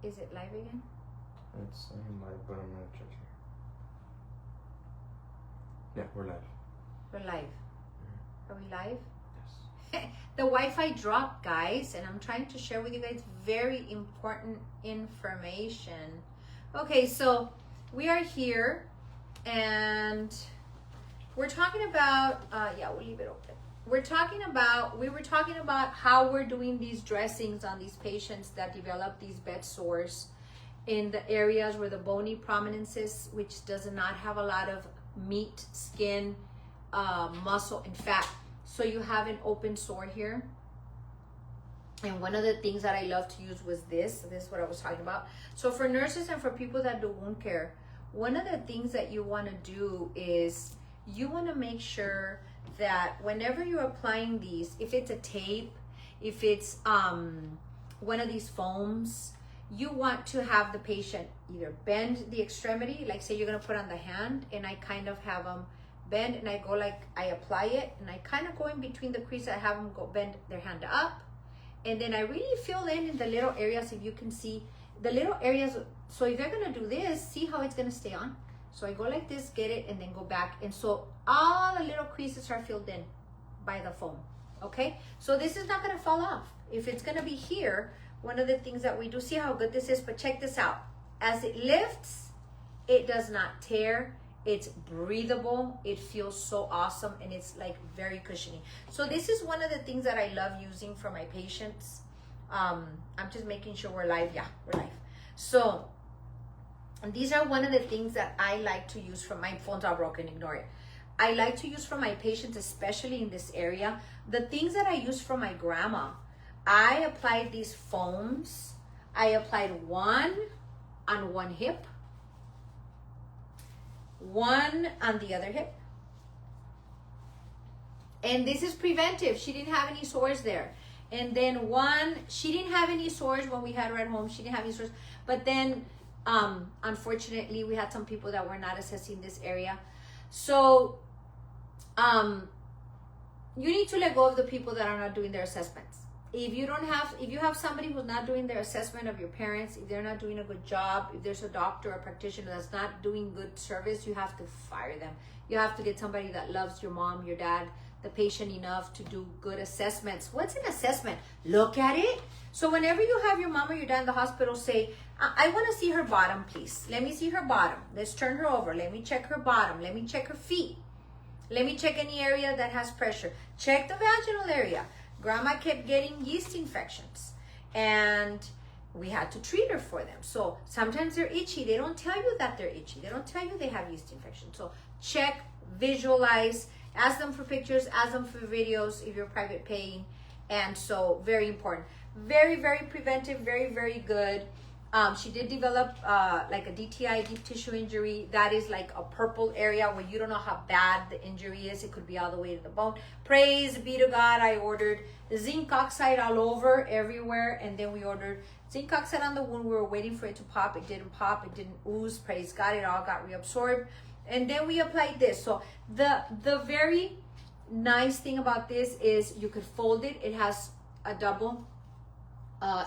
Is it live again? It's saying live, but I'm gonna check here. Yeah, we're live. We're live. Are we live? Yes. The Wi-Fi dropped, guys, and I'm trying to share with you guys very important information. Okay, so we are here, and we're talking about, yeah, we'll leave it open. We were talking about how we're doing these dressings on these patients that develop these bed sores in the areas where the bony prominences, which does not have a lot of meat, skin, muscle, and fat. So you have an open sore here. And one of the things that I love to use was this. This is what I was talking about. So for nurses and for people that do wound care, one of the things that you want to do is you want to make sure that whenever you're applying these, if it's a tape, if it's one of these foams, you want to have the patient either bend the extremity, like say you're going to put on the hand, and I kind of have them bend, and I go like, I apply it, and I kind of go in between the crease, I have them go bend their hand up, and then I really fill in the little areas, if you can see the little areas. So if they're going to do this, see how it's going to stay on. So I go like this, get it, and then go back. And so all the little creases are filled in by the foam, okay? So this is not gonna fall off. If it's gonna be here, one of the things that we do, see how good this is, but check this out. As it lifts, it does not tear. It's breathable. It feels so awesome, and it's like very cushiony. So this is one of the things that I love using for my patients. I'm just making sure we're live. Yeah, we're live. So, and these are one of the things that I like to use from my phone's all broken, ignore it. I like to use for my patients, especially in this area. The things that I use for my grandma, I applied these foams. I applied one on one hip, one on the other hip. And this is preventive. She didn't have any sores there. And then one, she didn't have any sores when we had her at home. She didn't have any sores. But then, unfortunately, we had some people that were not assessing this area. So you need to let go of the people that are not doing their assessments. If you have somebody who's not doing their assessment of your parents, if they're not doing a good job, if there's a doctor or practitioner that's not doing good service, you have to fire them. You have to get somebody that loves your mom, your dad, the patient enough to do good assessments. What's an assessment? Look at it. So whenever you have your mom or your dad in the hospital, say, I want to see her bottom, please. Let me see her bottom. Let's turn her over. Let me check her bottom. Let me check her feet. Let me check any area that has pressure. Check the vaginal area. Grandma kept getting yeast infections, and we had to treat her for them. So sometimes they're itchy. They don't tell you that they're itchy. They don't tell you they have yeast infections. So check, visualize, ask them for pictures, ask them for videos if you're private paying. And so very important. Very, very preventive, very, very good. She did develop like a DTI, deep tissue injury. That is like a purple area where you don't know how bad the injury is. It could be all the way to the bone. Praise be to God, I ordered zinc oxide all over, everywhere. And then we ordered zinc oxide on the wound. We were waiting for it to pop. It didn't pop. It didn't ooze. Praise God, it all got reabsorbed. And then we applied this. So the very nice thing about this is you could fold it. It has a double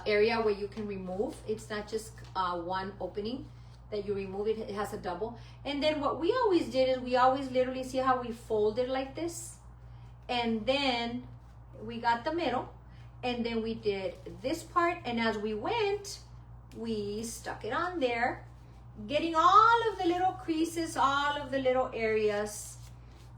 area where you can remove. It's not just one opening that you remove. It has a double. And then what we always did is we always literally, see how we fold it like this, and then we got the middle, and then we did this part, and as we went, we stuck it on there, getting all of the little creases, all of the little areas.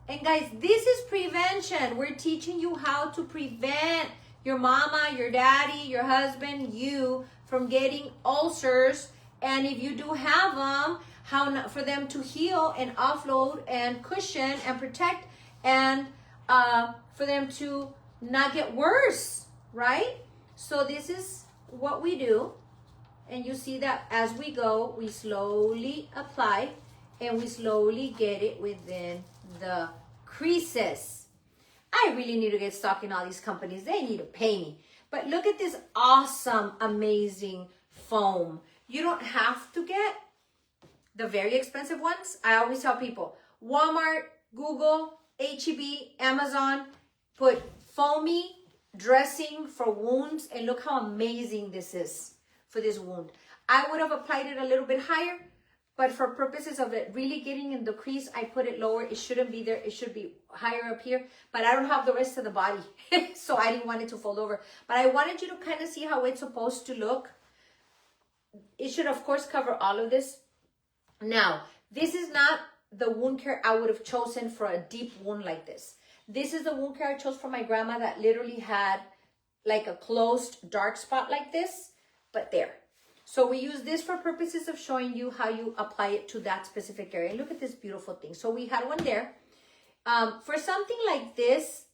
And guys, this is prevention. We're teaching you how to prevent your mama, your daddy, your husband, you from getting ulcers. And if you do have them, how not, for them to heal and offload and cushion and protect, and for them to not get worse, right? So this is what we do. And you see that as we go, we slowly apply and we slowly get it within the creases. I really need to get stock in all these companies. They need to pay me. But look at this awesome, amazing foam. You don't have to get the very expensive ones. I always tell people, Walmart, Google, H-E-B, Amazon, put foamy dressing for wounds, and look how amazing this is for this wound. I would have applied it a little bit higher, but for purposes of it really getting in the crease, I put it lower. It shouldn't be there. It should be higher up here, but I don't have the rest of the body. So I didn't want it to fold over. But I wanted you to kind of see how it's supposed to look. It should, of course, cover all of this. Now, this is not the wound care I would have chosen for a deep wound like this. This is the wound care I chose for my grandma that literally had like a closed dark spot like this, but there. So we use this for purposes of showing you how you apply it to that specific area. Look at this beautiful thing. So we had one there. For something like this,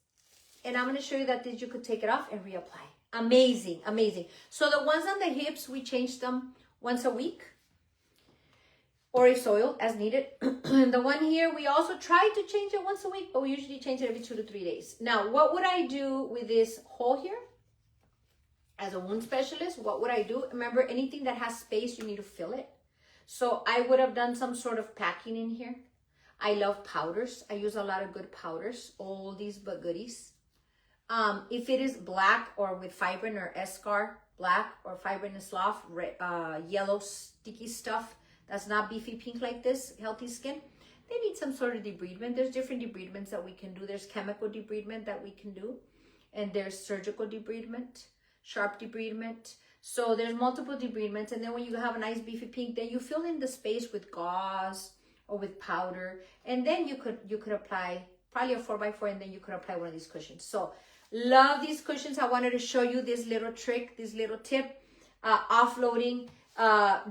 and I'm going to show you that you could take it off and reapply. Amazing, amazing. So the ones on the hips, we change them once a week, or if soiled, as needed. The one here, we also try to change it once a week, but we usually change it every 2 to 3 days. Now, what would I do with this hole here? As a wound specialist, what would I do? Remember, anything that has space, you need to fill it. So I would have done some sort of packing in here. I love powders. I use a lot of good powders, oldies but goodies. If it is black or with fibrin or escar, black or fibrin and slough, yellow sticky stuff, that's not beefy pink like this, healthy skin, they need some sort of debridement. There's different debridements that we can do. There's chemical debridement that we can do, and there's surgical debridement, sharp debridement. So there's multiple debridements, and then when you have a nice beefy pink, then you fill in the space with gauze or with powder, and then you could apply probably a 4x4, and then you could apply one of these cushions. So love these cushions. I wanted to show you this little trick, this little tip, offloading.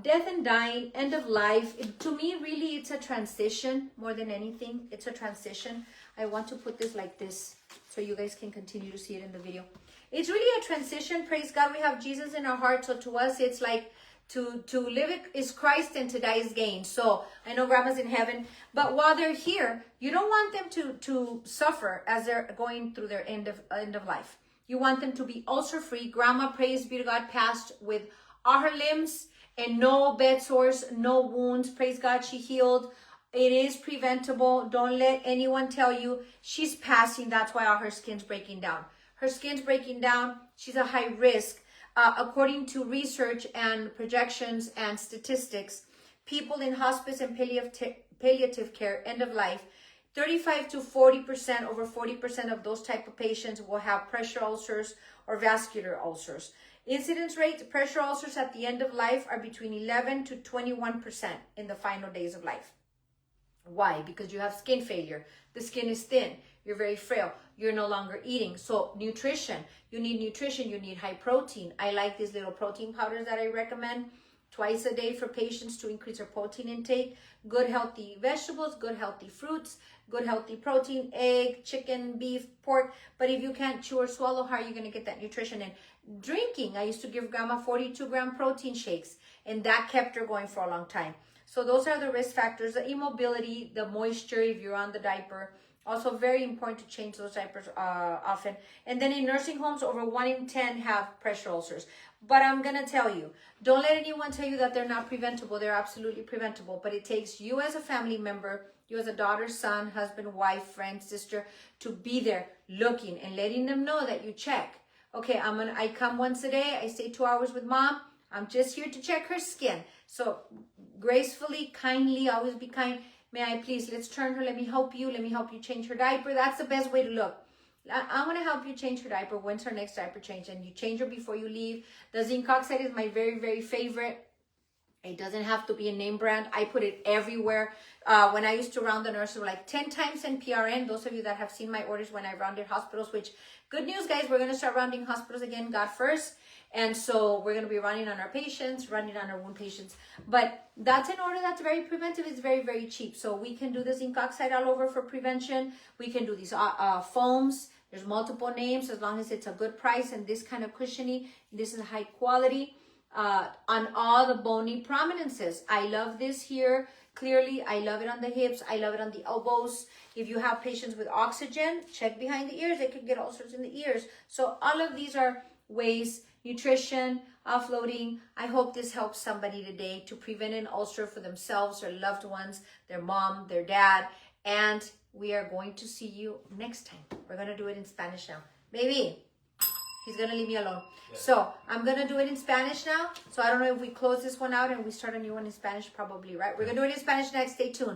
Death and dying, end of life. To me, really, it's a transition more than anything. It's a transition. I want to put this like this so you guys can continue to see it in the video. It's really a transition. Praise God, we have Jesus in our heart. So to us, it's like to live it is Christ and to die is gain. So I know grandma's in heaven, but while they're here, you don't want them to suffer as they're going through their end of life. You want them to be ulcer free. Grandma, praise be to God, passed with all her limbs and no bed sores, no wounds. Praise God, she healed. It is preventable. Don't let anyone tell you she's passing. That's why all her skin's breaking down. Her skin's breaking down. She's a high risk. According to research and projections and statistics, people in hospice and palliative care, end of life, 35 to 40%, over 40% of those type of patients will have pressure ulcers or vascular ulcers. Incidence rate, pressure ulcers at the end of life are between 11 to 21% in the final days of life. Why? Because you have skin failure. The skin is thin. You're very frail. You're no longer eating. So nutrition, you need nutrition. You need high protein. I like these little protein powders that I recommend twice a day for patients to increase their protein intake. Good healthy vegetables, good healthy fruits, good healthy protein, egg, chicken, beef, pork. But if you can't chew or swallow, how are you going to get that nutrition in? Drinking. I used to give grandma 42-gram protein shakes, and that kept her going for a long time. So those are the risk factors. The immobility, the moisture if you're on the diaper. Also very important to change those diapers often. And then in nursing homes, over 1 in 10 have pressure ulcers. But I'm going to tell you, don't let anyone tell you that they're not preventable. They're absolutely preventable. But it takes you as a family member, you as a daughter, son, husband, wife, friend, sister, to be there looking and letting them know that you check. Okay, I come once a day. I stay 2 hours with mom. I'm just here to check her skin. So gracefully, kindly, always be kind. May I please, let's turn her. Let me help you. Let me help you change her diaper. That's the best way to look. I'm going to help you change her diaper. When's her next diaper change? And you change her before you leave. The zinc oxide is my very, very favorite. It doesn't have to be a name brand. I put it everywhere. When I used to round the nurses, like 10 times NPRN. Those of you that have seen my orders when I rounded hospitals, which good news, guys, we're going to start rounding hospitals again, God first. And so we're going to be running on our patients, running on our wound patients. But that's an order that's very preventive. It's very, very cheap. So we can do the zinc oxide all over for prevention. We can do these foams. There's multiple names as long as it's a good price and this kind of cushiony. This is high quality on all the bony prominences. I love this here. Clearly, I love it on the hips. I love it on the elbows. If you have patients with oxygen, check behind the ears. They could get ulcers in the ears. So all of these are ways. Nutrition, offloading. I hope this helps somebody today to prevent an ulcer for themselves, their loved ones, their mom, their dad. And we are going to see you next time. We're going to do it in Spanish now. Baby, He's gonna leave me alone. Yes. So I'm gonna do it in Spanish now. So I don't know if we close this one out and we start a new one in Spanish, probably, right? We're gonna do it in Spanish next. Stay tuned.